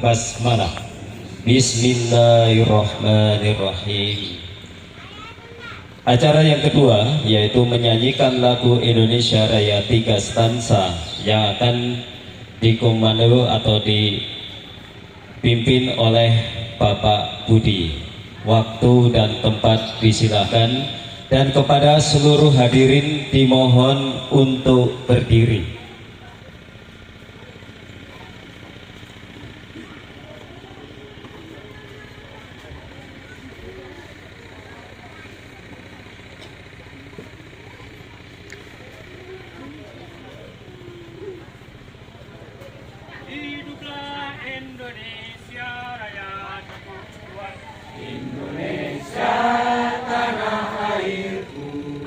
basmalah. Bismillahirrahmanirrahim. Acara yang kedua yaitu menyanyikan lagu Indonesia Raya 3 stansa yang akan dikomando atau dipimpin oleh Bapak Budi. Waktu dan tempat disilahkan, dan kepada seluruh hadirin dimohon untuk berdiri. Hiduplah Indonesia Raya, Indonesia tanah airku,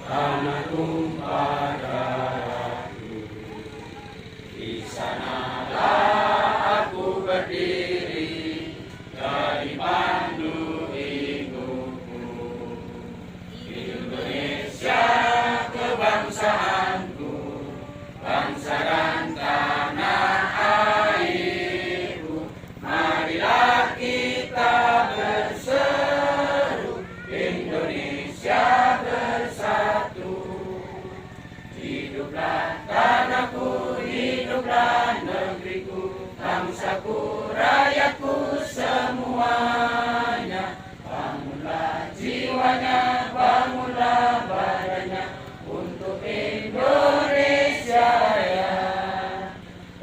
tanah tumpah darahku. Di sanalah aku berdiri, dari pandu indukku. Indonesia kebangsaanku, bangsa dan tanah airku. Marilah kita berseru, Indonesia bersatu. Hiduplah tanahku, hiduplah negeriku, bangsaku, rakyatku semuanya. Bangunlah jiwanya, bangunlah badannya, untuk Indonesia Raya.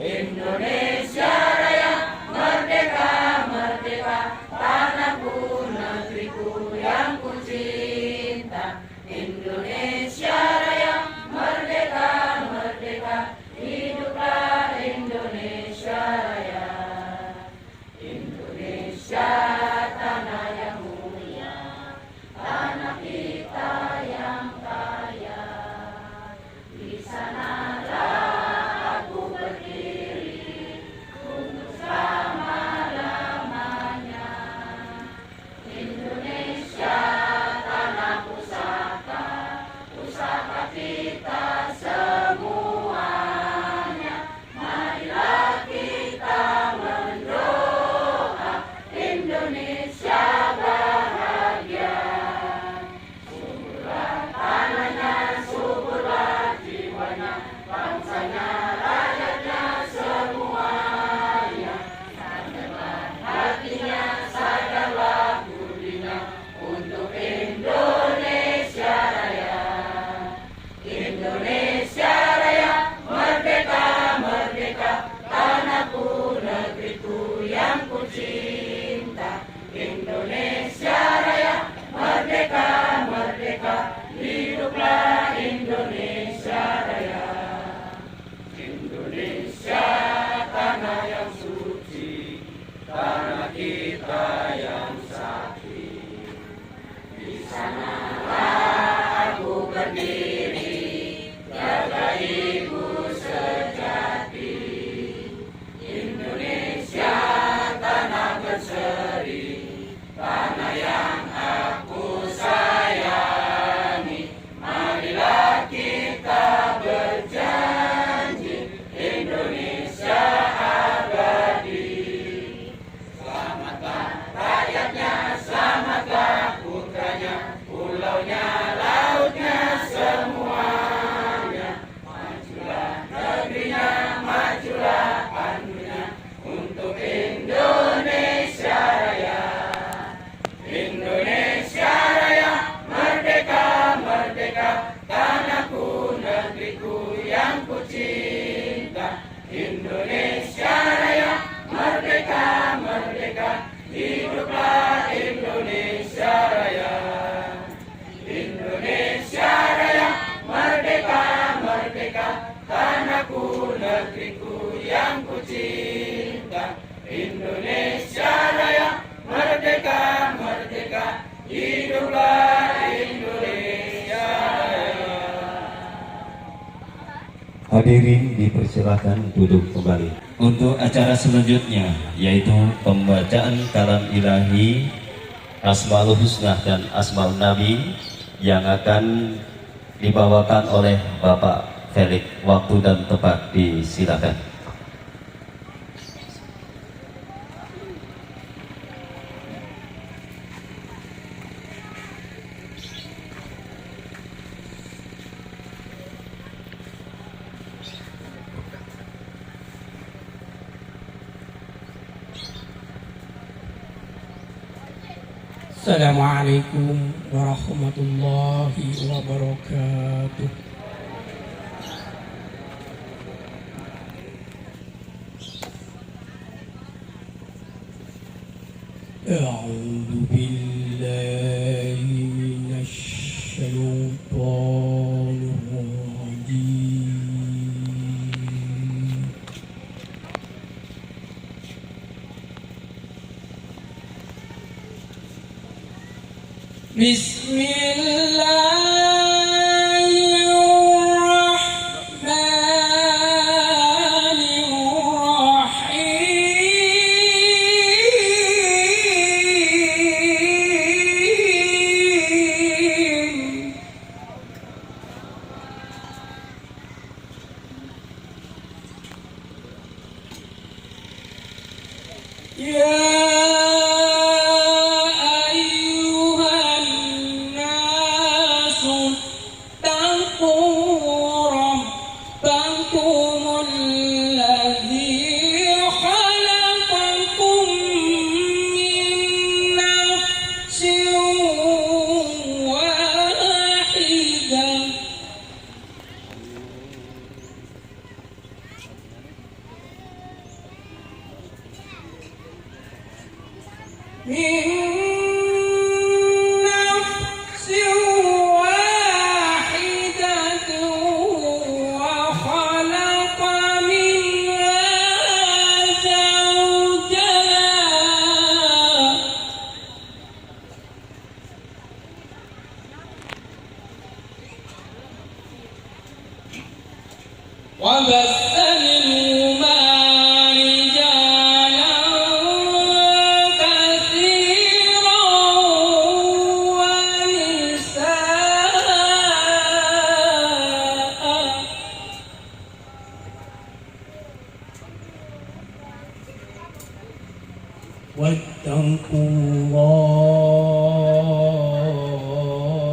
Indonesia Raya, merdeka, merdeka, tanahku, negeriku yang ku cinta. Indonesia Raya, merdeka, merdeka, hiduplah Indonesia Raya. Indonesia tanah yang mulia, tanah kita yang kaya. Di sanalah aku berdiri untuk selama-lamanya. Indonesia tanah pusaka, pusaka kita semuanya. Marilah kita mendoa Indonesia bahagia. Suburlah tanahnya, suburlah jiwanya, bangsanya, rakyatnya semuanya. Sadarlah hatinya, sadarlah budinya, untuk Indonesia Raya. Indonesia Raya, merdeka, merdeka, tanahku, negeriku yang ku cinta. Indonesia Raya, merdeka, merdeka, hiduplah Indonesia Raya. Indonesia tanah yang suci, tanah kita yang sakti. Di sanalah aku berdiri, jaga ibu sejati. Indonesia tanah berseri, tanah yang aku sayangi. Marilah kita berjanji, Indonesia abadi. Selamatkan rakyatnya, selamatkan putranya, pulaunya, lautnya semuanya. Majulah negerinya, majulah pandunya, untuk Indonesia Raya. Indonesia Raya, merdeka, merdeka, tanahku, negeriku yang ku cinta. Indonesia Raya, merdeka, merdeka, hiduplah Indonesia Raya. Indonesia Raya, merdeka, merdeka, tanahku, negeriku yang ku cinta. Indonesia Raya, merdeka, merdeka, hiduplah Indonesia Raya. Hadirin dipersilakan duduk kembali. Untuk acara selanjutnya yaitu pembacaan kalam ilahi Asmaul Husna dan Asmaul Nabi yang akan dibawakan oleh Bapak Felix. Waktu dan tempat disilakan. Assalamualaikum warahmatullahi wabarakatuh. A'udzu billahi minasy syaithanir rajim. Bismillahirrahmanirrahim. Ya ayyuhan nasu taqu rabbakumul ladzi khalaqakum min nafsin wahidah من نفس واحدة وخلق منها زوجها وبث منهما رجالا كثيرا ونساء واتقوا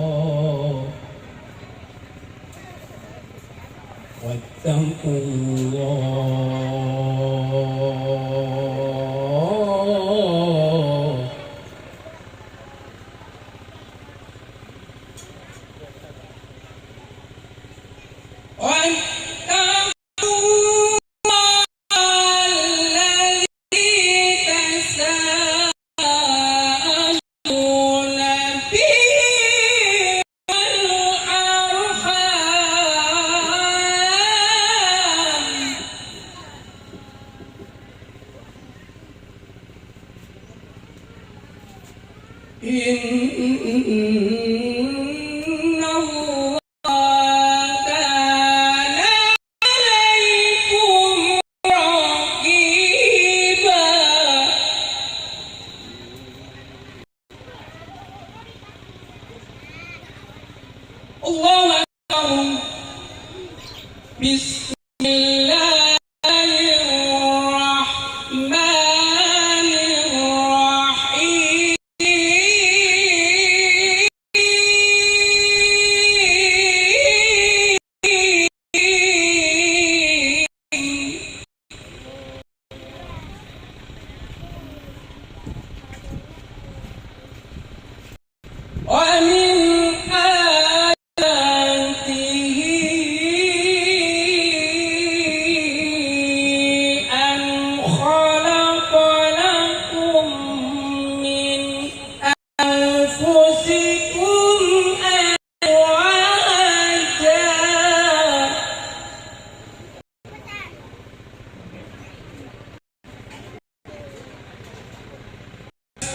الله واتقوا الله واتقوا الذي تساءلون به والأرحام إن الله كان عليكم رقيبا الله أكبر بسم الله الرحمن الرحيم ومن آياته أن خلق لكم من أنفسكم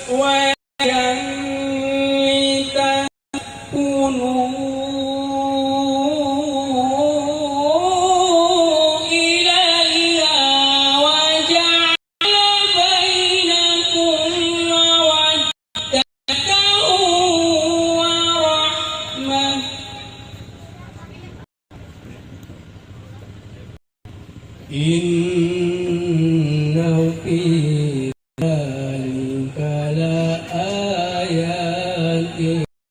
أزواجا لتسكنوا إليها وجعل بينكم مودة ورحمة إن في ذلك لآيات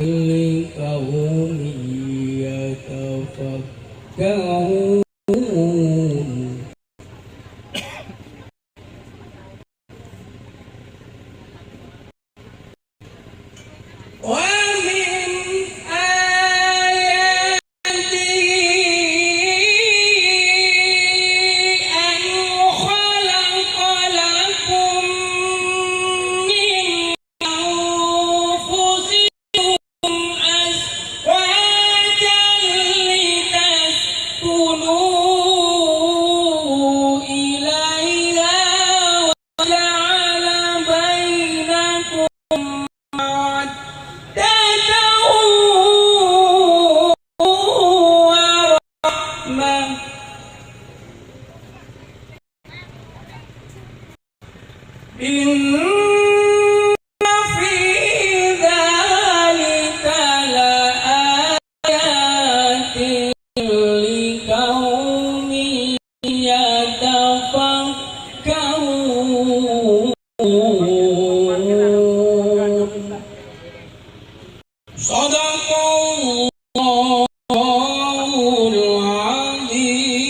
لقوم يتفكرون Inna fi dzalika laayatin liqaumin yatafakkarun. Shadaqallahul azim.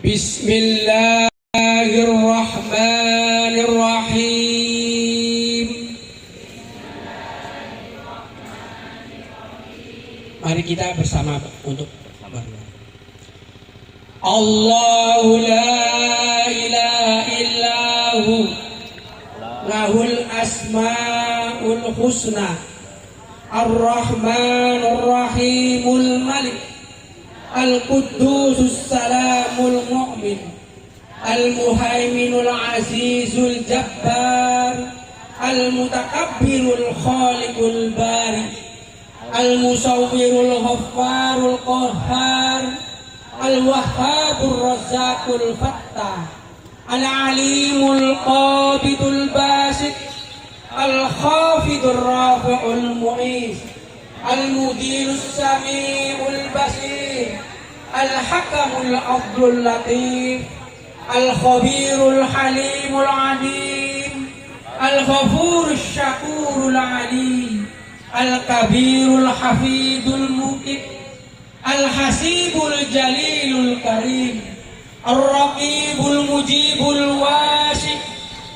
Bismillahirrahmanirrahim. Mari kita bersama untuk Allahu la ilaha illahu lahul asmaul husna ar-rahmanur rahimul malik al-quddusus salamul mu'min al-muhaiminul azizul jabbar al-mutakabbirul khaliqul bari al-musawwirul ghaffarul qahhar al-wahhabur razzaqul fattah al-alimul qabidul basit al-khafidul rafi'ul mu'is al-mudirus sami'ul basir al-hakamul abdul latif al-khabirul halimul alim al-ghafurus syakurul alim al-kabirul hafidul mukib al-hasibul jalilul karim al-raqibul mujibul wasi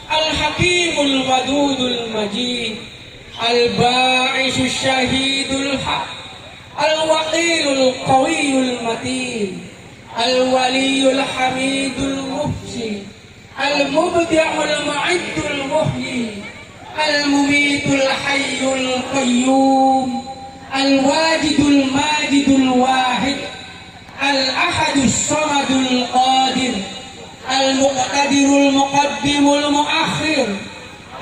al-hakimul wadudul majid al-ba'isus syahidul haq al-waqilul qawiyul matin al-waliyul hamidul muhsin al-mubdi'ul mu'iddul muhyi al-mumitul hayyul qayyum al-wajidul majidul wahid al-ahadus samadul qadir al-muqtadirul muqaddimul muakhir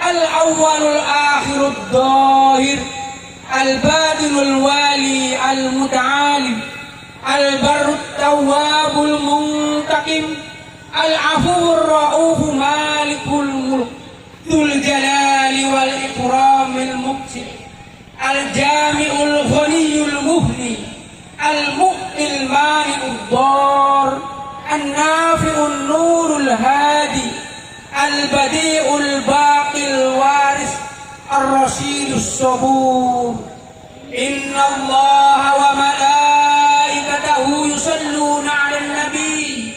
al-awwalul akhirud dhahir al-badinul wali al-muta'ali al-barrut tawwabul muntaqim al-afuwur ra'ufu malikul mulk dzul jalali wal ikramil muqsit al-jami'ul ghaniyul muhni al-mu'til mani'ud dar an-nafi'un nurul hadi al-badi'ul baqil waris ar-rasyidus sabur. Inna allaha wa malaikatahu yusalluna 'alan nabi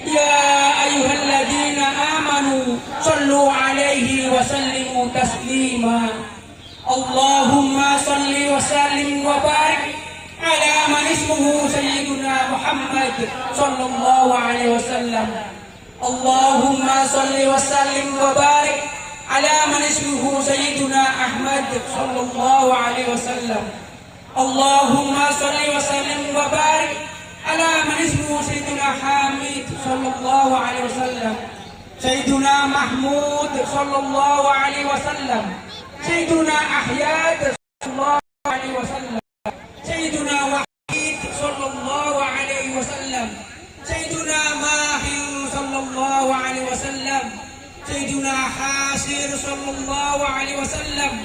ya ayyuhalladzina amanu sallu 'alaihi wa sallimu taslima. Allahumma salli wa sallim wa barik ala man ismuhu sayyiduna Muhammad sallallahu alaihi wasallam. Allahumma salli wa sallim wa barik ala man ismuhu sayyiduna Ahmad sallallahu alaihi wasallam. Allahumma salli wa sallim wa barik ala man ismuhu sayyiduna Hamid sallallahu alaihi wasallam. Sayyiduna Mahmud sallallahu alaihi wasallam. Sayyiduna Ahyad sallallahu alaihi wasallam. Sayyiduna Wahid sallallahu alaihi wasallam. Sayyiduna Mahir sallallahu alaihi wasallam. Sayyiduna Hasir sallallahu alaihi wasallam.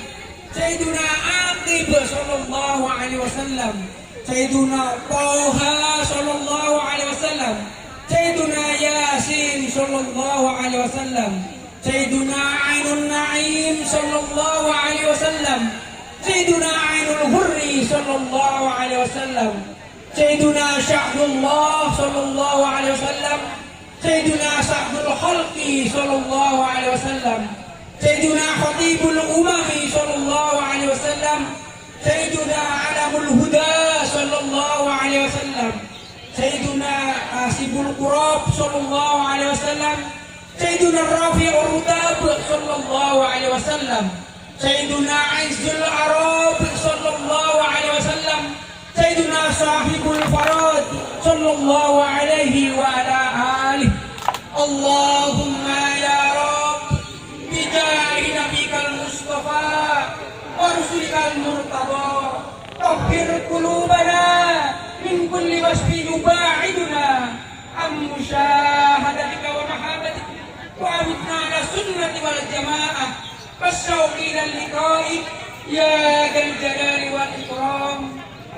Sayyiduna Aqib sallallahu alaihi wasallam. Sayyiduna Taha sallallahu alaihi wasallam. Sayyiduna Yasin sallallahu alaihi wasallam. Sayyiduna Ainun Na'im sallallahu alaihi wasallam. Sayyiduna Ainul Hurri sallallahu alaihi wasallam. Sayyiduna Sya'dullah sallallahu alaihi wasallam. Sayyiduna Sa'dul Khalqi sallallahu alaihi wasallam. Sayyiduna Khatibul Umami sallallahu alaihi wasallam. Sayyiduna Alamul Huda sallallahu alaihi wasallam. Sayyiduna Asibul Qurab sallallahu alaihi wasallam. Sayyiduna Rafi'ur Rutab sallallahu alaihi wasallam. Sayyiduna Izzul Arab sallallahu alaihi wasallam. Sayyiduna Sahibul Farad sallallahu alaihi wa ala alihi. Allahumma ya Rabb bijahi nabikal Mustafa wa rusulikal murtada tahhir qulubana min kulli wasfin yuba'iduna am musyahadatika wa mahabbatika والشوق إلى اللقاء يا ذا الجلال والإكرام.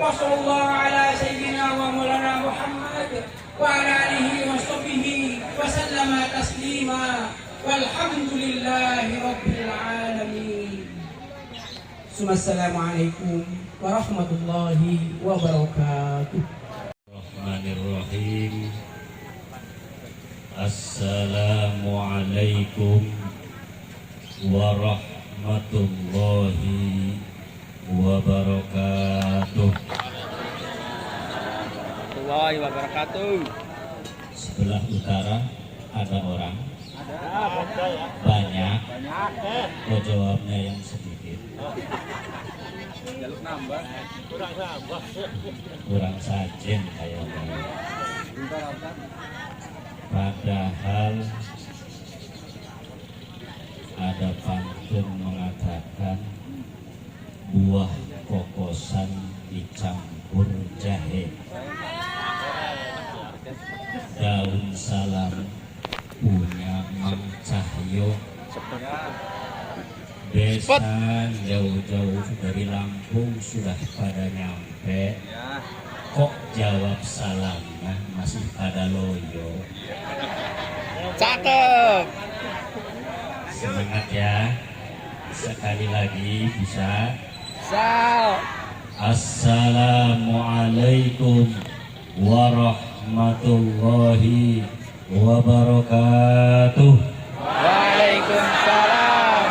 وصلى الله على سيدنا ومولانا محمد وعلى آله وصحبه وسلم تسليما والحمد لله رب العالمين. Assalamualaikum warahmatullahi wabarakatuh. Bismillahirrahmanirrahim. Assalamualaikum warahmatullahi wabarakatuh. Warahmatullahi wabarakatuh. Sebelah utara ada orang banyak, kok jawabnya yang sedikit. Kurang sajen kayaknya. Padahal ada pantun mengatakan buah kokosan dicampur jahe, daun salam punya Mang Cahyo. Besan jauh-jauh dari Lampung sudah pada nyampe, kok jawab salamnya masih pada loyo. Cakep. Semangat ya, sekali lagi bisa. Sal. Assalamualaikum warahmatullahi wabarakatuh. Waalaikumsalam.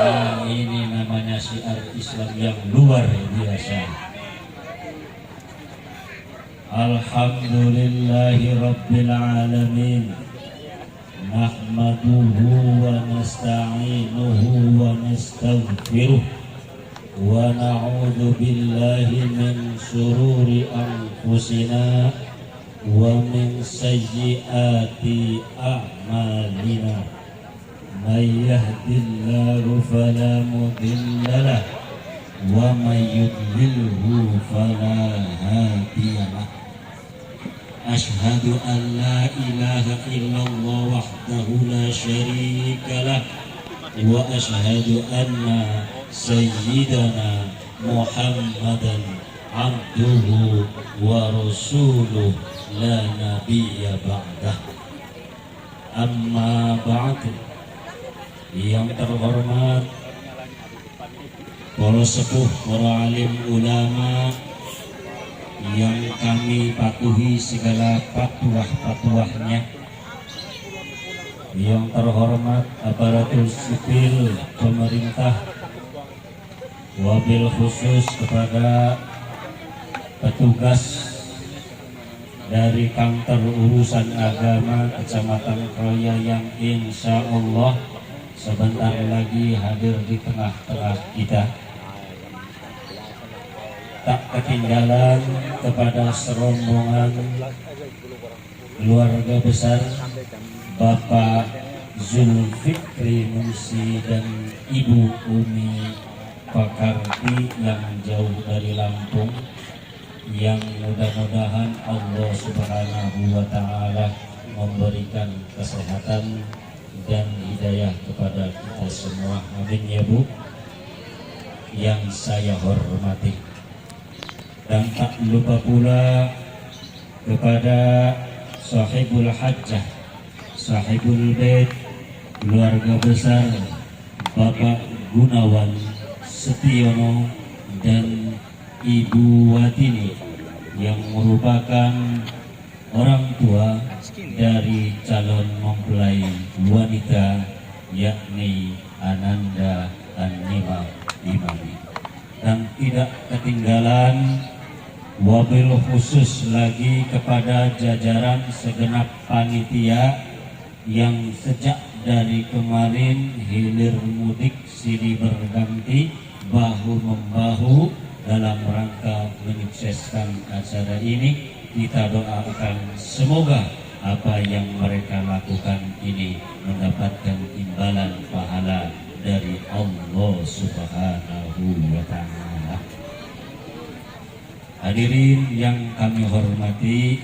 Nah, ini namanya syiar Islam yang luar biasa. Alhamdulillahi rabbil alamin. Nahmaduhu wa nasta'inuhu wa nastaghfiruh wa na'udzu billahi min syururi anfusina wa min sayyiati a'malina. May yahdihillahu fala mudilla lahu wa may yudlilhu fala hadiya lahu. Ashhadu an la ilaha illallah wahdahu la syarika lah wa ashhadu anna sayyidana Muhammadan abduhu wa rasuluh la nabiyya ba'dah. Amma ba'du. Yang terhormat para sepuh, para alim ulama yang kami patuhi segala patuah-patuahnya, yang terhormat aparatur sipil pemerintah, wabil khusus kepada petugas dari kantor urusan agama Kecamatan Kroya yang insya Allah sebentar lagi hadir di tengah-tengah kita. Tak ketinggalan kepada serombongan keluarga besar Bapak Zulfikri Musi dan Ibu Umi Pakarti yang jauh dari Lampung, yang mudah-mudahan Allah Subhanahu wa Ta'ala memberikan kesehatan dan hidayah kepada kita semua. Amin ya Bu. Yang saya hormati, dan tak lupa pula kepada sahibul hajjah, sahibul bait, keluarga besar Bapak Gunawan Setiono dan Ibu Watini yang merupakan orang tua dari calon mempelai wanita, yakni Ananda Annima Imani. Dan tidak ketinggalan wabil khusus lagi kepada jajaran segenap panitia yang sejak dari kemarin hilir mudik silih berganti bahu-membahu dalam rangka menyukseskan acara ini. Kita doakan semoga apa yang mereka lakukan ini mendapatkan imbalan pahala dari Allah Subhanahu wa Ta'ala. Hadirin yang kami hormati,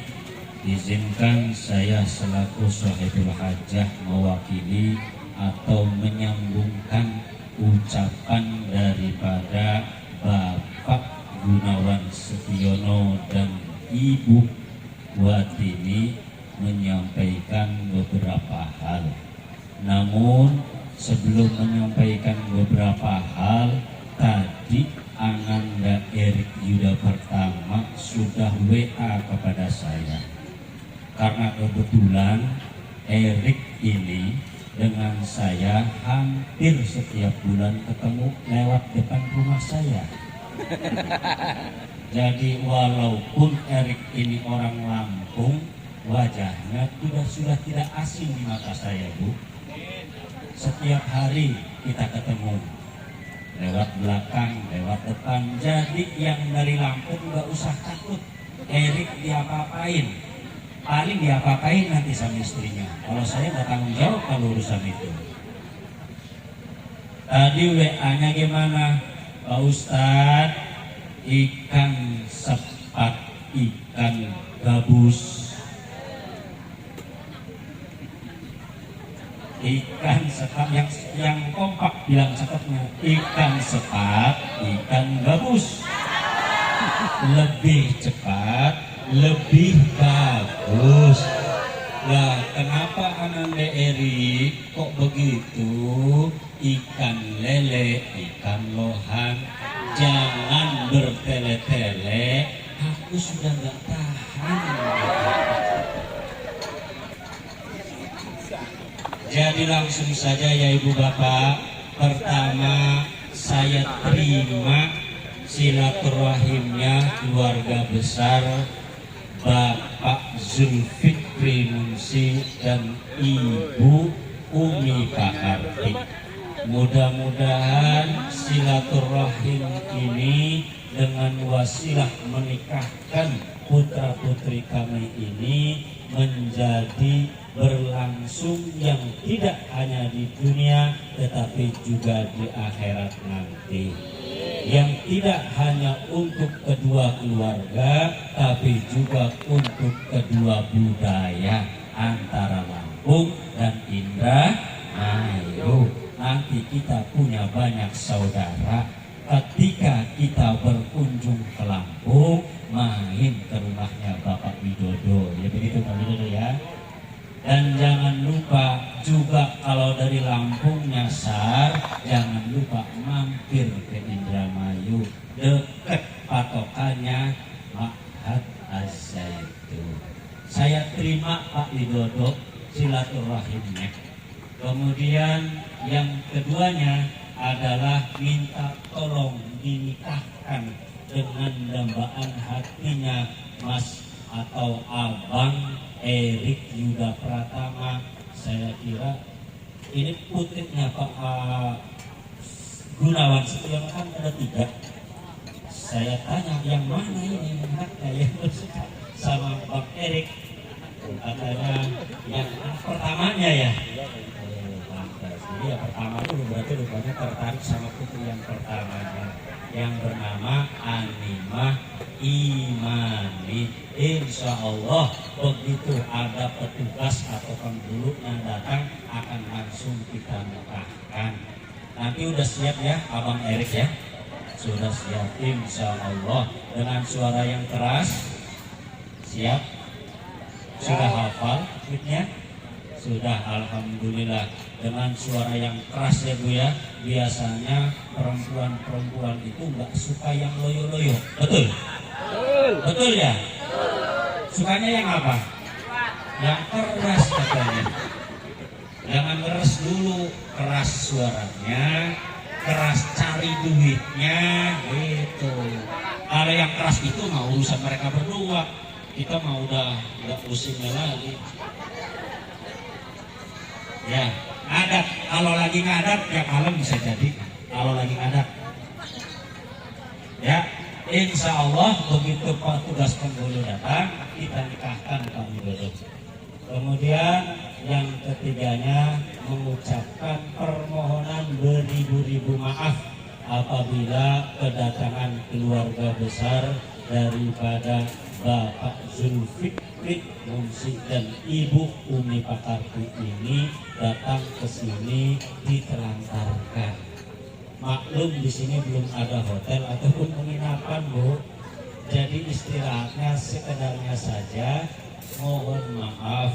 izinkan saya selaku sahibul hajah mewakili atau menyambungkan ucapan daripada Bapak Gunawan Setiono dan Ibu Watini menyampaikan beberapa hal. Namun sebelum menyampaikan beberapa hal, tadi Ananda Erik Yuda pertama sudah WA kepada saya. Karena kebetulan Erik ini dengan saya hampir setiap bulan ketemu lewat depan rumah saya. Jadi walaupun Erik ini orang Lampung, wajahnya sudah tidak asing di mata saya, Bu. Setiap hari kita ketemu, lewat belakang, lewat depan. Jadi yang dari Lampung nggak usah takut Erik diapa-apain. Paling diapa-apain nanti sama istrinya. Kalau saya nggak tanggung jawab kalau urusan itu. Tadi WA-nya gimana, Pak Ustadz? Ikan sepat, ikan gabus, ikan sepat yang kompak bilang cakepnya, ikan sepat, ikan gabus, lebih cepat, lebih bagus. Lah kenapa Ananda Erik kok begitu? Ikan lele, ikan lohan, jangan bertele-tele, aku sudah nggak tahan. Jadi langsung saja ya Ibu Bapak. Pertama saya terima silaturahimnya keluarga besar Bapak Zulfikri Munsi dan Ibu Umi Pakarti. Mudah-mudahan silaturahim ini dengan wasilah menikahkan putra-putri kami ini menjadi berlangsung yang tidak hanya di dunia tetapi juga di akhirat nanti. Yang tidak hanya untuk kedua keluarga tapi juga untuk kedua budaya antara Lampung dan Indramayu. Nanti kita punya banyak saudara. Ketika kita berkunjung ke Lampung, main ke rumahnya Bapak Widodo. Ya begitu Pak Widodo ya. Dan jangan lupa juga kalau dari Lampung nyasar, jangan lupa mampir ke Indramayu. Dekat patokannya Ma'had Az-Zaitun. Saya terima Pak Widodo silaturahimnya. Kemudian yang keduanya adalah minta tolong dinikahkan dengan dambaan hatinya Mas atau Abang Erik Yuda Pratama. Saya kira ini putrinya Pak Gunawan Setiono kan ada 3. Saya tanya yang mana ini anaknya yang bersuka sama Bang Erik. Katanya yang pertamanya ya. Jadi yang pertama itu berarti rupanya tertarik sama putri yang pertamanya yang bernama Animah Imani. Insya Allah begitu ada petugas atau penghulu yang datang akan langsung kita nikahkan. Nanti udah siap ya Abang Erik ya? Sudah siap insya Allah dengan suara yang keras. Siap? Sudah hafal tweetnya? Sudah, alhamdulillah. Dengan suara yang keras ya Bu ya. Biasanya perempuan-perempuan itu nggak suka yang loyo-loyo. Betul? Betul ya? Sukanya yang apa? Yang keras katanya. Jangan keras dulu, keras suaranya, keras cari duitnya gitu. Kalau yang keras itu mah urusan mereka berdua. Kita mah udah nggak pusingnya lagi. Ya, ngadat. Kalau lagi ngadat ya malam bisa jadi. Kalau lagi ngadat, ya, insya Allah begitu petugas penghulu datang, kita nikahkan Pak Widodo. Kemudian yang ketiganya mengucapkan permohonan beribu-ribu maaf apabila kedatangan keluarga besar daripada Bapak Zulfikri Fikri Munsi dan Ibu Umi Pakarti ini datang ke sini ditelantarkan. Maklum di sini belum ada hotel ataupun penginapan, Bu. Jadi istirahatnya sekedarnya saja. Mohon maaf.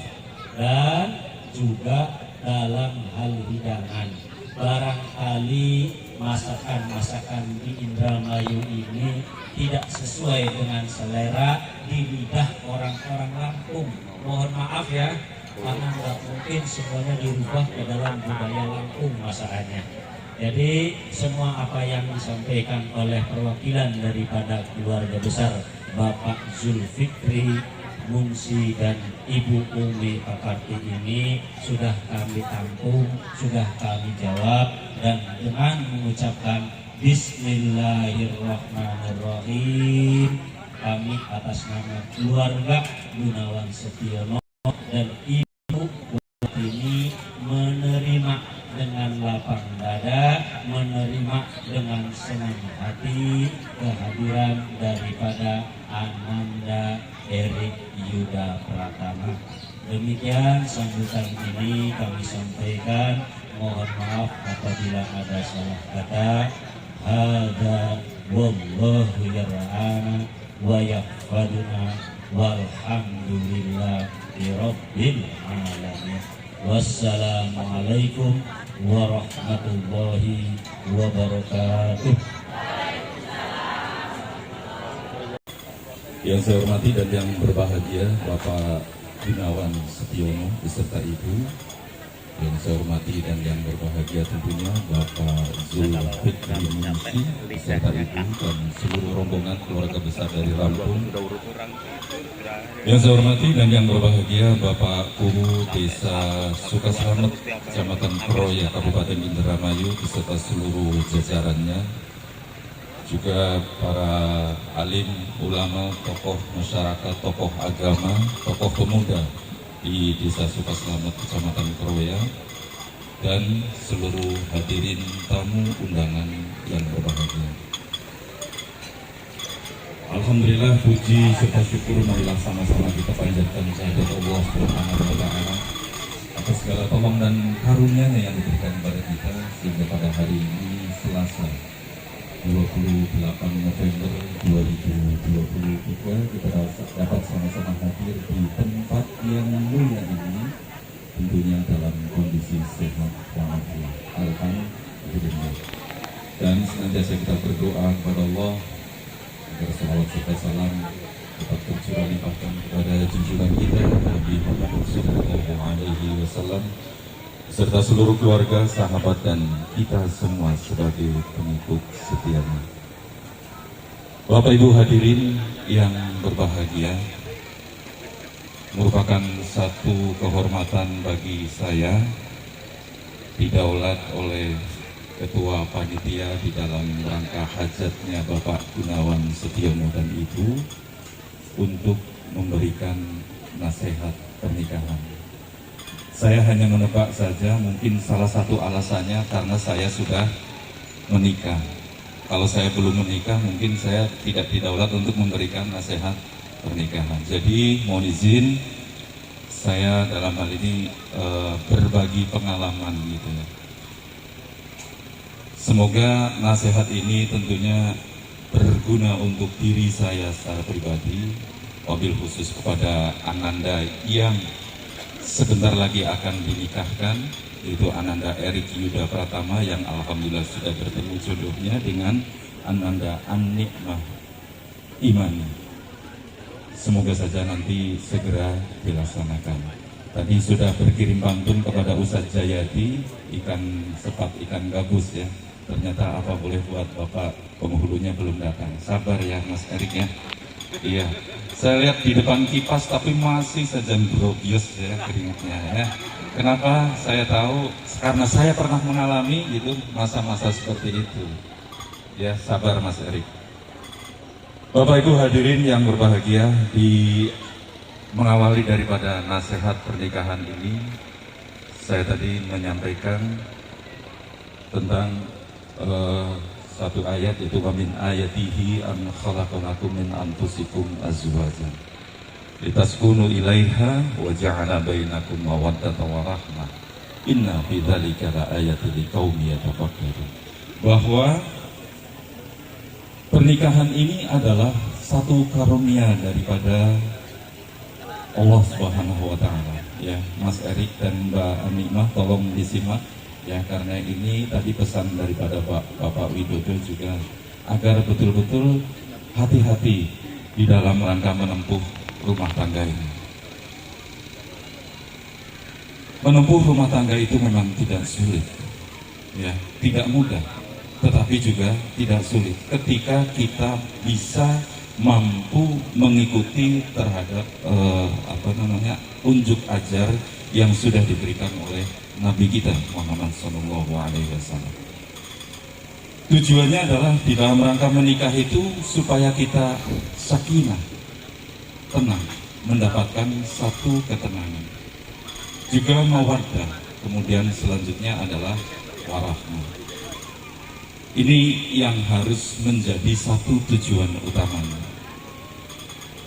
Dan juga dalam hal hidangan, barangkali masakan-masakan di Indramayu ini tidak sesuai dengan selera di lidah orang-orang Lampung. Mohon maaf ya, karena nggak mungkin semuanya dirubah ke dalam budaya Lampung masakannya. Jadi semua apa yang disampaikan oleh perwakilan daripada keluarga besar Bapak Zulfikri Munsi dan Ibu Umi Pakarti ini sudah kami tampung, sudah kami jawab, dan dengan mengucapkan Bismillahirrahmanirrahim, kami atas nama keluarga Gunawan Setiono dan Ibu ini menerima dengan lapang dada, menerima dengan senang hati kehadiran daripada Ananda Erik Yuda Pratama. Demikian sambutan ini kami sampaikan. Mohon maaf apabila ada salah kata. Hadza wallahu yar'ana wa yahfaduna walhamdulillahi rabbil alamin. Wassalamualaikum warahmatullahi wabarakatuh. Yang saya hormati dan yang berbahagia Bapak Gunawan Setiono beserta Ibu. Yang saya hormati dan yang berbahagia tentunya Bapak Zulfikri Munsi beserta Ibu dan seluruh rombongan keluarga besar dari Lampung. Yang saya hormati dan yang berbahagia Bapak Guru Desa Sukaselamet, Kecamatan Kroya, Kabupaten Indramayu beserta seluruh jajarannya. Juga para alim, ulama, tokoh masyarakat, tokoh agama, tokoh pemuda di Desa Sukaselamet, Kecamatan Kroya, dan seluruh hadirin tamu undangan yang berbahagia. Alhamdulillah, puji serta syukur marilah sama-sama kita panjatkan kehadirat Allah Subhanahu wa Ta'ala atas segala tolong dan karunia-Nya yang diberikan kepada kita sehingga pada hari ini Selasa 28 November 2023 kita dapat sama-sama hadir di tempat yang mulia ini, tentunya dalam kondisi sehat walafiat. Alhamdulillah. Dan senantiasa kita berdoa kepada Allah agar salawat serta salam dapat tercurah limpahkan kepada junjungan kita Nabi Muhammad SAW serta seluruh keluarga, sahabat, dan kita semua sebagai pengikut setianya. Bapak Ibu hadirin yang berbahagia, merupakan satu kehormatan bagi saya didaulat oleh Ketua Panitia di dalam rangka hajatnya Bapak Gunawan Setiono dan Ibu untuk memberikan nasihat pernikahan. Saya hanya menebak saja, mungkin salah satu alasannya karena saya sudah menikah. Kalau saya belum menikah, mungkin saya tidak didaulat untuk memberikan nasihat pernikahan. Jadi mohon izin, saya dalam hal ini berbagi pengalaman gitu ya. Semoga nasihat ini tentunya berguna untuk diri saya secara pribadi, wabil khusus kepada Ananda yang sebentar lagi akan dinikahkan, yaitu Ananda Erik Yuda Pratama yang alhamdulillah sudah bertemu jodohnya dengan Ananda An-Nikmah Imani. Semoga saja nanti segera dilaksanakan. Tadi sudah berkirim pantun kepada Ustadz Jayadi, ikan sepat, ikan gabus ya. Ternyata apa boleh buat Bapak penghulunya belum datang. Sabar ya Mas Erik ya. Iya. Saya lihat di depan kipas tapi masih saja grogios ya keringatnya ya. Kenapa? Saya tahu karena saya pernah mengalami gitu masa-masa seperti itu. Ya sabar Mas Erik. Bapak Ibu hadirin yang berbahagia, di mengawali daripada nasihat pernikahan ini, saya tadi menyampaikan tentang satu ayat, yaitu wa min ayatihi an khalaqalakum min anfusikum azwajan. litaskunu ilaiha wa ja'ala bainakum mawaddatan wa rahmah. Inna fi dzalika laayatin liqaumin yatafakkarun. Bahwa pernikahan ini adalah satu karunia daripada Allah Subhanahu wa taala. Ya, Mas Erik dan Mbak Amikmah tolong disimak ya, karena ini tadi pesan daripada Bapak Widodo juga agar betul-betul hati-hati di dalam rangka menempuh rumah tangga ini. Menempuh rumah tangga itu memang tidak sulit, ya, tidak mudah, tetapi juga tidak sulit ketika kita bisa mampu mengikuti terhadap unjuk ajar yang sudah diberikan oleh Nabi kita Muhammad SAW. Tujuannya adalah di dalam rangka menikah itu supaya kita sakinah, tenang, mendapatkan satu ketenangan, juga mawaddah. Kemudian selanjutnya adalah warahmah. Ini yang harus menjadi satu tujuan utamanya.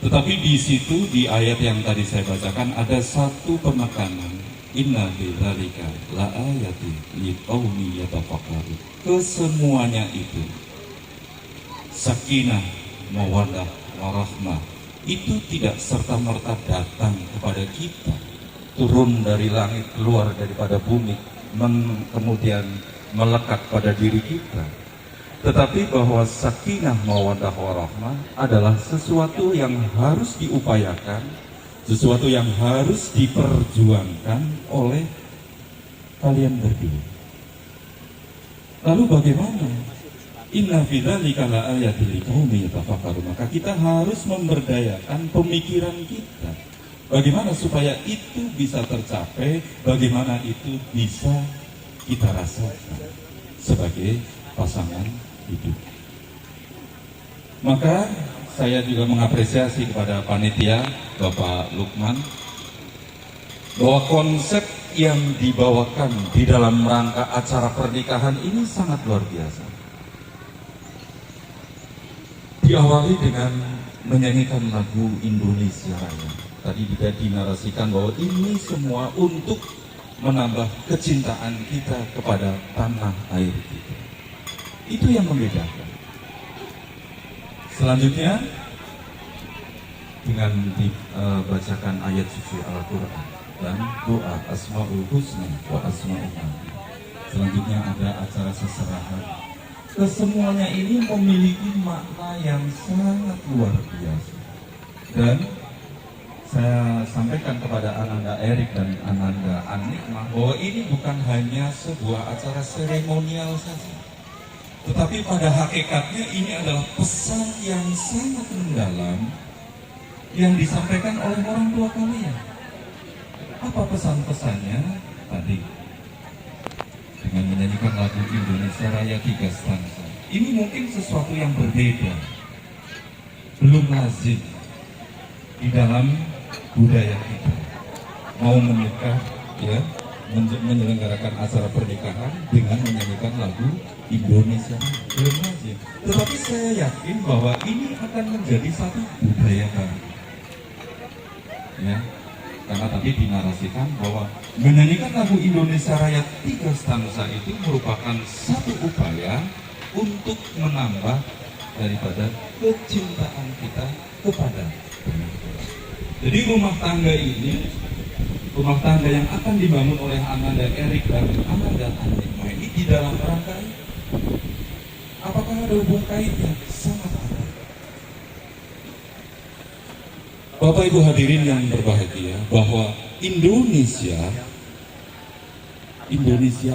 Tetapi di situ, di ayat yang tadi saya bacakan, ada satu penekanan. Inna fi dzalika laayatin liqaumin yatafakkarun. Kesemuanya itu, sakinah, mawaddah, warahmah, itu tidak serta-merta datang kepada kita, turun dari langit, keluar daripada bumi, kemudian melekat pada diri kita. Tetapi bahwa sakinah mawaddah warahmah adalah sesuatu yang harus diupayakan, sesuatu yang harus diperjuangkan oleh kalian berdua. Lalu bagaimana? Inna fi dzalika laayatin liqaumin yatafakkarun. Maka kita harus memberdayakan pemikiran kita. Bagaimana supaya itu bisa tercapai, bagaimana itu bisa kita rasakan sebagai pasangan hidup. Maka saya juga mengapresiasi kepada panitia Bapak Lukman bahwa konsep yang dibawakan di dalam rangka acara pernikahan ini sangat luar biasa. Diawali dengan menyanyikan lagu Indonesia Raya. Tadi juga dinarasikan bahwa ini semua untuk menambah kecintaan kita kepada tanah air kita. Itu yang membedakan. Selanjutnya dengan dibacakan ayat suci Al-Quran dan doa Asmaul Husna wa Asmaul Nabi. Selanjutnya ada acara seserahan. Kesemuanya ini memiliki makna yang sangat luar biasa. Dan saya sampaikan kepada Ananda Erik dan Ananda Anikmah bahwa ini bukan hanya sebuah acara seremonial saja, tetapi pada hakikatnya ini adalah pesan yang sangat mendalam yang disampaikan oleh orang tua kalian. Apa pesan-pesannya? Tadi dengan menyanyikan lagu Indonesia Raya 3 stanza. Ini mungkin sesuatu yang berbeda, belum lazim di dalam budaya kita. Mau menikah, ya, menyelenggarakan acara pernikahan dengan menyanyikan lagu Indonesia, belum lazim. Tetapi saya yakin bahwa ini akan menjadi satu budaya baru, ya, karena tadi dinarasikan bahwa menyanyikan lagu Indonesia Raya 3 stanza itu merupakan satu upaya untuk menambah daripada kecintaan kita kepada pernikahan. Jadi rumah tangga ini, rumah tangga yang akan dibangun oleh Ananda Erik dan Ananda Anikmah ini di dalam rangka ini, apakah ada hubungan kaitnya? Sangat ada. Bapak Ibu hadirin yang berbahagia, bahwa Indonesia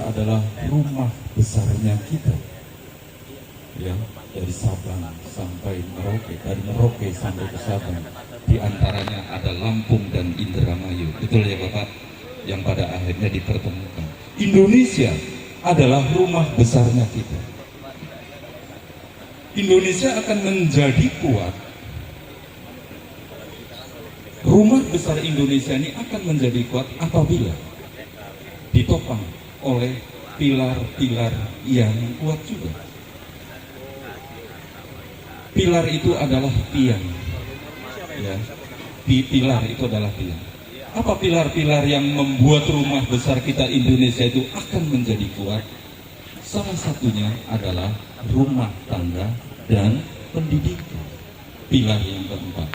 adalah rumah besarnya kita, ya, dari Sabang sampai Merauke, dari Merauke sampai ke Sabang, di antaranya ada Lampung dan Indramayu, betul ya Bapak, yang pada akhirnya dipertemukan. Indonesia adalah rumah besarnya kita. Indonesia akan menjadi kuat. Rumah besar Indonesia ini akan menjadi kuat apabila ditopang oleh pilar-pilar yang kuat juga. Pilar itu adalah tiang, ya. pilar itu adalah pilar. Apa pilar-pilar yang membuat rumah besar kita Indonesia itu akan menjadi kuat? Salah satunya adalah rumah tangga dan pendidikan. Pilar yang keempat.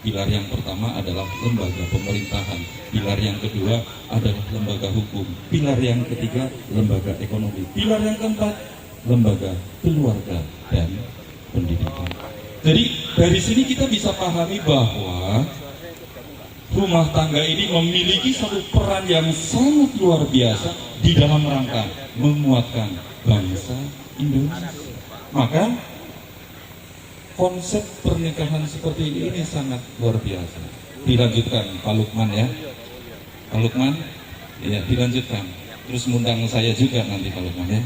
Pilar yang pertama adalah lembaga pemerintahan. Pilar yang kedua adalah lembaga hukum. Pilar yang ketiga lembaga ekonomi. Pilar yang keempat lembaga keluarga dan pendidikan. Jadi dari sini kita bisa pahami bahwa rumah tangga ini memiliki satu peran yang sangat luar biasa di dalam rangka menguatkan bangsa Indonesia. Maka konsep pernikahan seperti ini sangat luar biasa. Dilanjutkan Pak Lukman ya. Pak Lukman, ya dilanjutkan. Terus mengundang saya juga nanti Pak Lukman ya.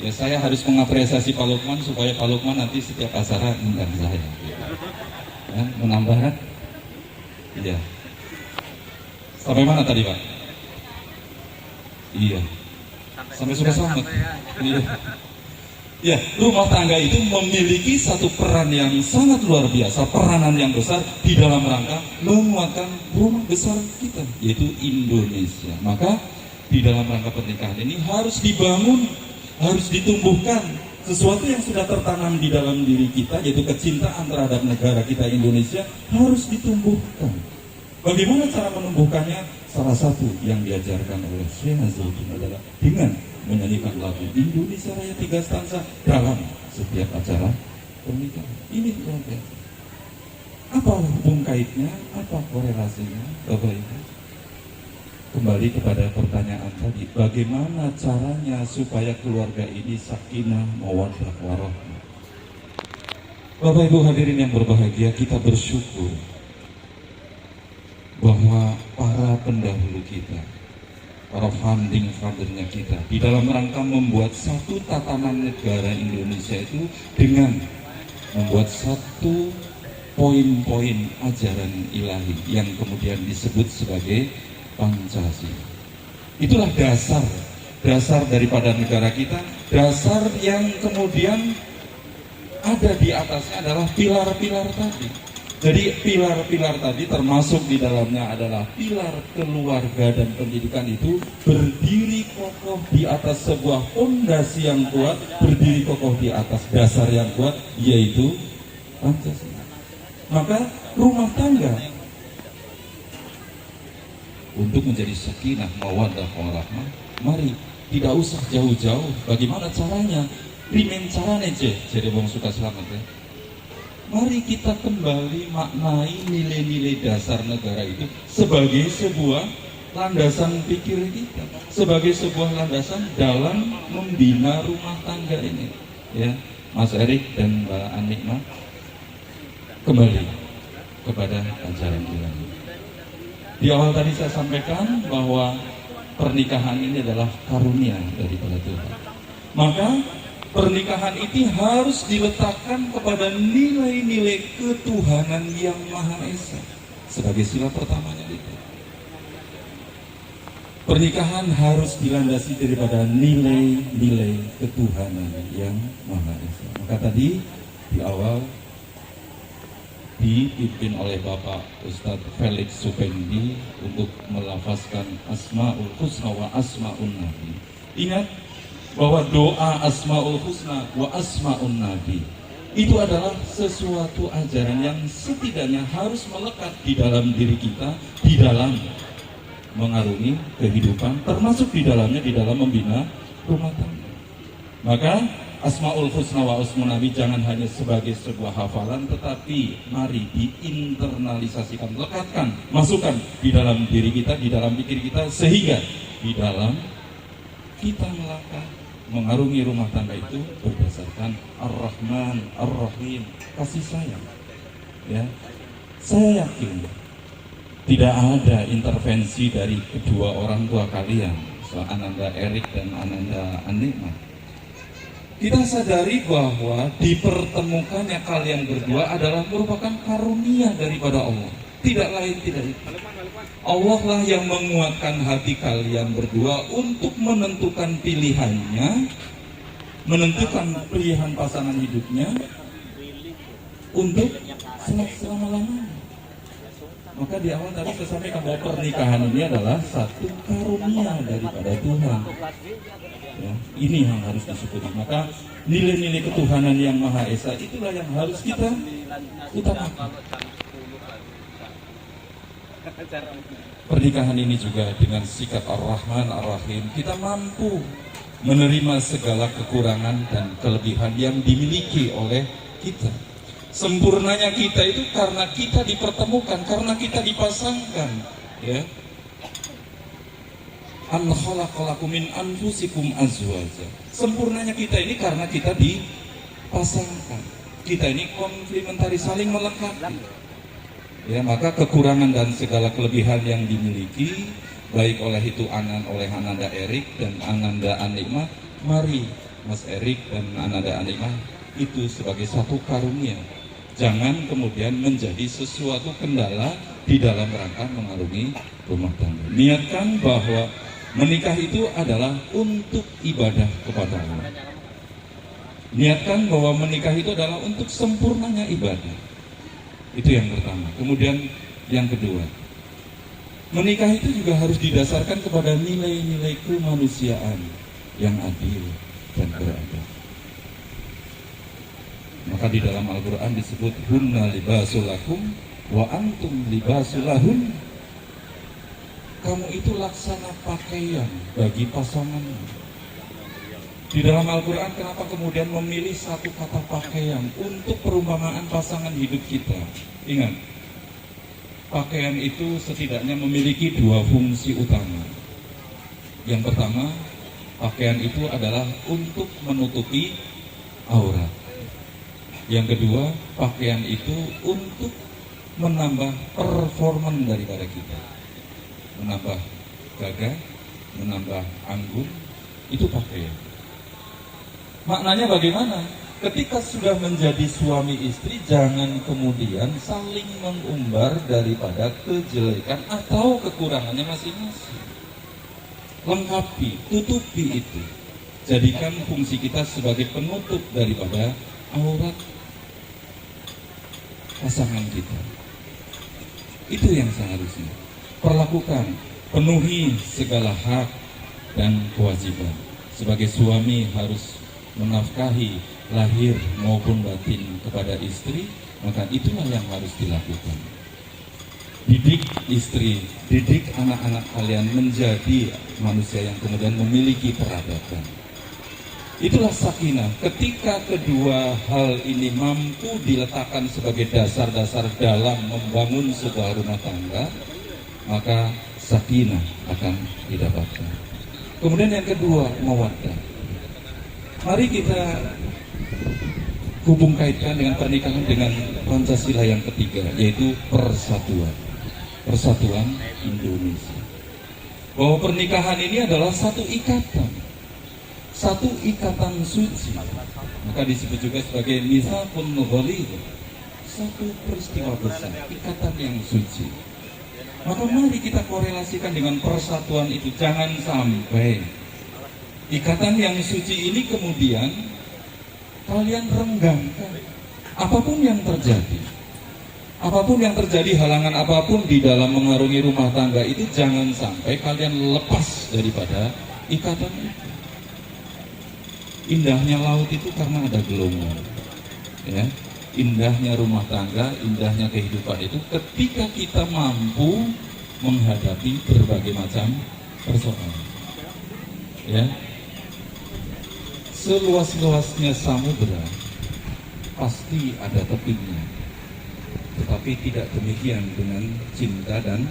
Ya saya harus mengapresiasi Pak Lukman supaya Pak Lukman nanti setiap acara mengundang saya. Ya, menambah kan? Iya. Sampai mana tadi Pak? Iya. Sampai sudah selamat. Iya. Ya, rumah tangga itu memiliki satu peran yang sangat luar biasa, peranan yang besar di dalam rangka menguatkan rumah besar kita, yaitu Indonesia. Maka di dalam rangka pernikahan ini harus dibangun, harus ditumbuhkan sesuatu yang sudah tertanam di dalam diri kita, yaitu kecintaan terhadap negara kita Indonesia harus ditumbuhkan. Bagaimana cara menumbuhkannya? Salah satu yang diajarkan oleh Syekh Nazruddin adalah dengan menyanyikan lagu Indonesia Raya 3 stanza dalam setiap acara pernikahan. Ini luar biasa. Apa hubung kaitnya? Apa korelasinya? Bapak Ibu, kembali kepada pertanyaan tadi, bagaimana caranya supaya keluarga ini sakinah, mawaddah, warahmah? Bapak Ibu hadirin yang berbahagia, kita bersyukur bahwa para pendahulu kita, para founding fathernya kita, di dalam rangka membuat satu tatanan negara Indonesia itu dengan membuat satu poin-poin ajaran ilahi yang kemudian disebut sebagai Pancasila. Itulah dasar daripada negara kita, dasar yang kemudian ada di atasnya adalah pilar-pilar tadi. Jadi pilar-pilar tadi termasuk di dalamnya adalah pilar keluarga dan pendidikan itu berdiri kokoh di atas sebuah fondasi yang kuat, berdiri kokoh di atas dasar yang kuat, yaitu Pancasila. Maka rumah tangga untuk menjadi sakinah, mawaddah, warahmah, mari tidak usah jauh-jauh. Bagaimana caranya? Rimen caranya jadi wong suka selamat ya. Mari kita kembali maknai nilai-nilai dasar negara itu sebagai sebuah landasan pikir kita, sebagai sebuah landasan dalam membina rumah tangga ini. Ya, Mas Erik dan Mbak Anikma, kembali kepada ajaran ilahi. Di awal tadi saya sampaikan bahwa pernikahan ini adalah karunia daripada Tuhan. Maka pernikahan itu harus diletakkan kepada nilai-nilai ketuhanan yang Maha Esa sebagai sila pertamanya itu. Pernikahan harus dilandasi daripada nilai-nilai ketuhanan yang Maha Esa. Maka tadi di awal dipimpin oleh Bapak Ustadz Felix Supendi untuk melafazkan Asmaul Husna wa Asmaun Nabi. Ingat bahwa doa Asmaul Husna wa Asmaun Nabi itu adalah sesuatu ajaran yang setidaknya harus melekat di dalam diri kita, di dalam mengarungi kehidupan, termasuk di dalamnya di dalam membina rumah tangga. Maka Asmaul Husna wa Asmaun Nabi jangan hanya sebagai sebuah hafalan, tetapi mari diinternalisasikan, lekatkan, masukkan di dalam diri kita, di dalam pikir kita, sehingga di dalam kita melangkah mengarungi rumah tangga itu berdasarkan Ar-Rahman, Ar-Rahim, kasih sayang. Ya, saya yakin tidak ada intervensi dari kedua orang tua kalian, Ananda Erik dan Ananda Anikma. Kita sadari bahwa dipertemukannya kalian berdua adalah merupakan karunia daripada Allah. Tidak lain, tidak itu. Allah lah yang menguatkan hati kalian berdua untuk menentukan pilihannya, menentukan pilihan pasangan hidupnya untuk selama-lamanya. Maka di awal tadi saya sampaikan bahwa pernikahan ini adalah satu karunia daripada Tuhan. Ya, ini yang harus disyukuri. Maka nilai-nilai ketuhanan yang Maha Esa itulah yang harus kita utamakan. Pernikahan ini juga dengan sikap Ar-Rahman Ar-Rahim, kita mampu menerima segala kekurangan dan kelebihan yang dimiliki oleh kita. Sempurnanya kita itu karena kita dipertemukan, karena kita dipasangkan, ya. An khalaqalakum min anfusikum azwaja. Sempurnanya kita ini karena kita dipasangkan. Kita ini komplementari, saling melengkapi. Ya, maka kekurangan dan segala kelebihan yang dimiliki, baik oleh oleh Ananda Erik dan Ananda Anikma, mari Mas Erik dan Ananda Anikma itu sebagai satu karunia. Jangan kemudian menjadi sesuatu kendala di dalam rangka mengarungi rumah tangga. Niatkan bahwa menikah itu adalah untuk ibadah kepada Allah. Niatkan bahwa menikah itu adalah untuk sempurnanya ibadah. Itu yang pertama. Kemudian yang kedua, menikah itu juga harus didasarkan kepada nilai-nilai kemanusiaan yang adil dan beradab. Maka di dalam Al-Quran disebut hunna libasul lakum wa antum libasul lahun. Kamu itu laksana pakaian bagi pasanganmu. Di dalam Al-Quran kenapa kemudian memilih satu kata pakaian untuk perumpamaan pasangan hidup kita? Ingat, pakaian itu setidaknya memiliki dua fungsi utama. Yang pertama, pakaian itu adalah untuk menutupi aurat. Yang kedua, pakaian itu untuk menambah performan daripada kita, menambah gagah, menambah anggun. Itu pakaian. Maknanya bagaimana? Ketika sudah menjadi suami istri, jangan kemudian saling mengumbar daripada kejelekan atau kekurangannya masing-masing. Lengkapi, tutupi itu. Jadikan fungsi kita sebagai penutup daripada aurat pasangan kita. Itu yang seharusnya. Perlakukan, penuhi segala hak dan kewajiban. Sebagai suami harus menafkahi lahir maupun batin kepada istri, maka itulah yang harus dilakukan. Didik istri, didik anak-anak kalian menjadi manusia yang kemudian memiliki peradaban. Itulah sakinah. Ketika kedua hal ini mampu diletakkan sebagai dasar-dasar dalam membangun sebuah rumah tangga, maka sakinah akan didapatkan. Kemudian yang kedua, mawaddah. Mari kita hubung kaitkan dengan pernikahan dengan Pancasila yang ketiga, yaitu persatuan. Persatuan Indonesia. Bahwa pernikahan ini adalah satu ikatan. Satu ikatan suci. Maka disebut juga sebagai mitsaqun ghalidh. Satu peristiwa besar, ikatan yang suci. Maka mari kita korelasikan dengan persatuan itu. Jangan sampai ikatan yang suci ini kemudian kalian renggangkan. Apapun yang terjadi, halangan apapun di dalam mengarungi rumah tangga itu, jangan sampai kalian lepas daripada ikatan itu. Indahnya laut itu karena ada gelombang, ya. Indahnya rumah tangga, indahnya kehidupan itu ketika kita mampu menghadapi berbagai macam persoalan, ya. Seluas-luasnya samudera pasti ada tepinya, tetapi tidak demikian dengan cinta dan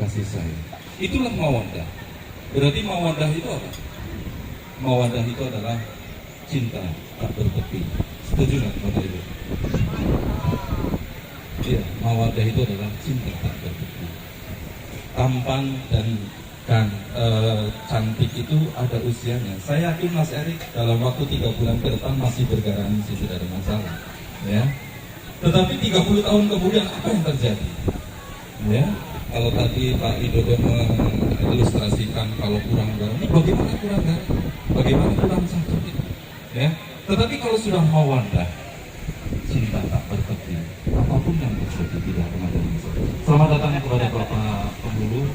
kasih sayang. Itulah mawaddah. Berarti mawaddah itu apa? Mawaddah itu adalah cinta tak bertepi. Setuju nggak Bapak Ibu? Iya, mawaddah itu adalah cinta tak bertepi. Tampan dan cantik itu ada usianya. Saya yakin Mas Erik dalam waktu 3 bulan ke depan masih bergaransi, tidak ada masalah, ya. Tetapi 30 tahun kemudian apa yang terjadi? Ya, kalau tadi Pak Widodo mengilustrasikan kalau kurang garam, ini bagaimana kurang garam? Bagaimana kurang satu itu? Ya, tetapi kalau sudah mawaddah, cinta tak bertepi, apapun yang terjadi tidak akan ada masalah. Selamat datang kepada Bapak Penghulu,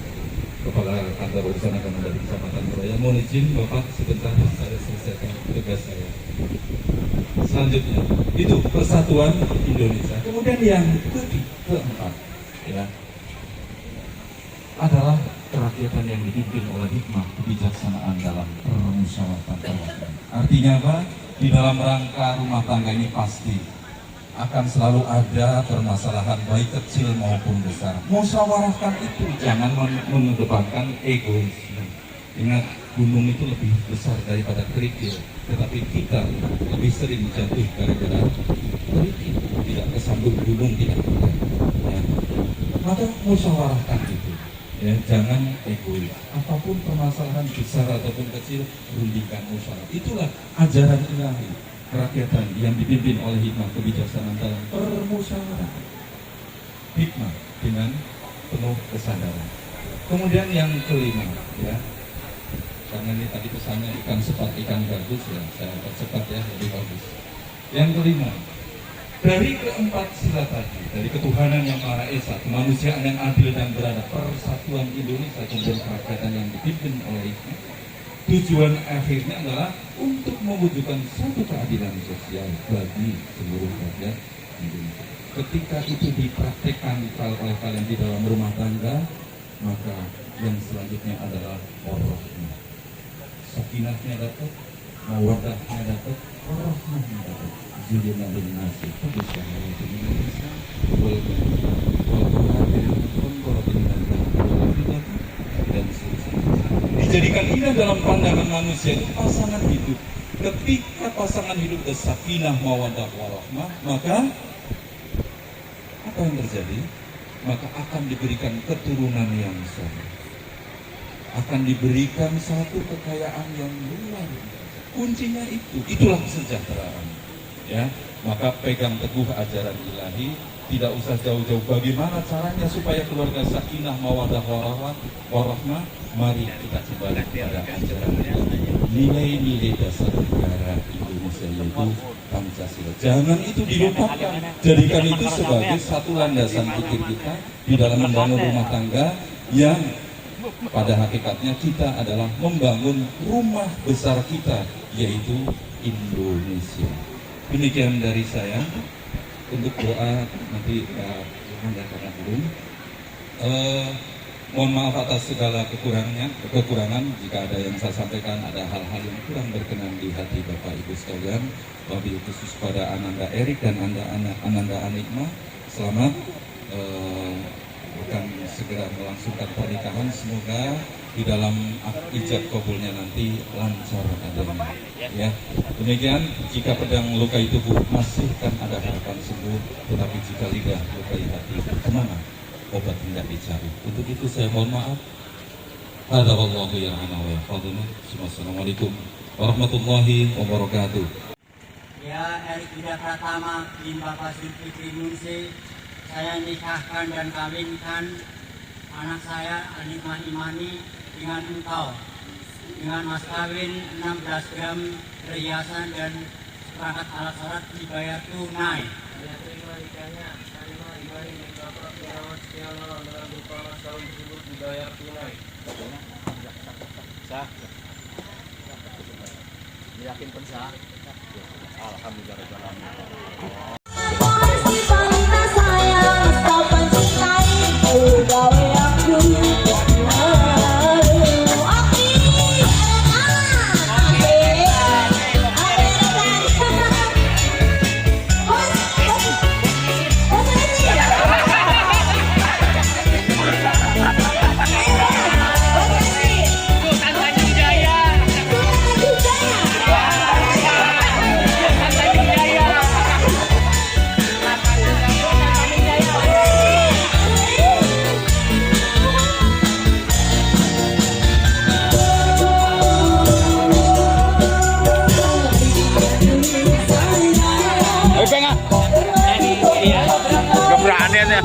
Kepala Kantor Urusan Agama dari Kecamatan Suraya. Mohon izin Bapak sebentar saya selesaikan tugas saya. Selanjutnya itu persatuan Indonesia. Kemudian yang keempat ya adalah kerakyatan yang dipimpin oleh hikmah kebijaksanaan dalam permusyawaratan perwakilan. Artinya apa? Di dalam rangka rumah tangga ini pasti akan selalu ada permasalahan baik kecil maupun besar. Musyawarahkan itu, jangan mengedepankan egoisme. Ingat, gunung itu lebih besar daripada kerikil, tetapi kita lebih sering jatuh gara-gara kerikil, tidak kesandung gunung, tidak ada. Ya. Maka musyawarahkan itu. Ya, jangan egois. Apapun permasalahan besar ataupun kecil, rundingkan musyawarah. Itulah ajaran ilahi kerakyatan yang dipimpin oleh hikmah kebijaksanaan dalam permusyawaratan. Hikmah dengan penuh kesadaran. Kemudian yang kelima, ya, karena ini tadi pesannya ikan sepat ikan bagus ya, saya percepat ya, lebih bagus. Yang kelima, dari keempat sila tadi, dari ketuhanan yang Maha Esa, kemanusiaan yang adil dan beradab, persatuan Indonesia, kemudian kerakyatan yang dipimpin oleh hikmah, tujuan akhirnya adalah untuk mewujudkan suatu keadilan sosial bagi seluruh rakyat Indonesia. Ketika itu dipraktekkan oleh kalian di dalam rumah tangga, maka yang selanjutnya adalah warahmah. Sakinahnya dapat, mawaddahnya dapat, warahmahnya dapat. Zuyina bin nasi, kudus yang itu Indonesia, dan seterusnya. Dijadikan indah dalam pandangan manusia itu pasangan hidup. Ketika pasangan hidup sakinah mawaddah warahmah, maka apa yang terjadi? Maka akan diberikan keturunan yang soleh, akan diberikan satu kekayaan yang luar biasa. Kuncinya itulah kesejahteraan. Ya, maka pegang teguh ajaran ilahi. Tidak usah jauh-jauh bagaimana caranya supaya keluarga sakinah mawaddah warahmah. Mari kita kembali kepada ajaran nilai-nilai dasar negara Indonesia, yaitu Pancasila. Jangan itu dilupakan. Jadikan itu sebagai satu landasan pikir kita di dalam membangun rumah tangga yang pada hakikatnya kita adalah membangun rumah besar kita, yaitu Indonesia. Demikian dari saya. Untuk doa nanti Anda karena belum. Mohon maaf atas segala kekurangan jika ada yang saya sampaikan, ada hal-hal yang kurang berkenan di hati Bapak Ibu sekalian. Wabil khusus pada Ananda Erik dan Ananda Anikma, selamat akan segera melangsungkan pernikahan. Semoga di dalam ijab kabulnya nanti lancar adanya. Ya, demikian. Jika pedang lukai tubuh masih kan ada harapan sembuh, tetapi jika lidah lukai hati, kemana obat tidak dicari? Untuk itu saya mohon maaf. Hadza wallahu ya'lamu wa yahfazuna. Assalamualaikum warahmatullahi wabarakatuh. Ya, Erik Bida Pratama bin Bapak Zulkifli Munsi, saya nikahkan dan kawinkan anak saya Anikmah Imani dengan engkau, dengan mas kawin 16 gram perhiasan dan seperangkat alat sholat dibayar tunai. Ya, terima nikahnya. Terima Imani bin Bapak Firawan Setiano dengan berupa mas kawin tersebut dibayar tunai. Sah. Yakin pensah. Alhamdulillah. Keberanian ya.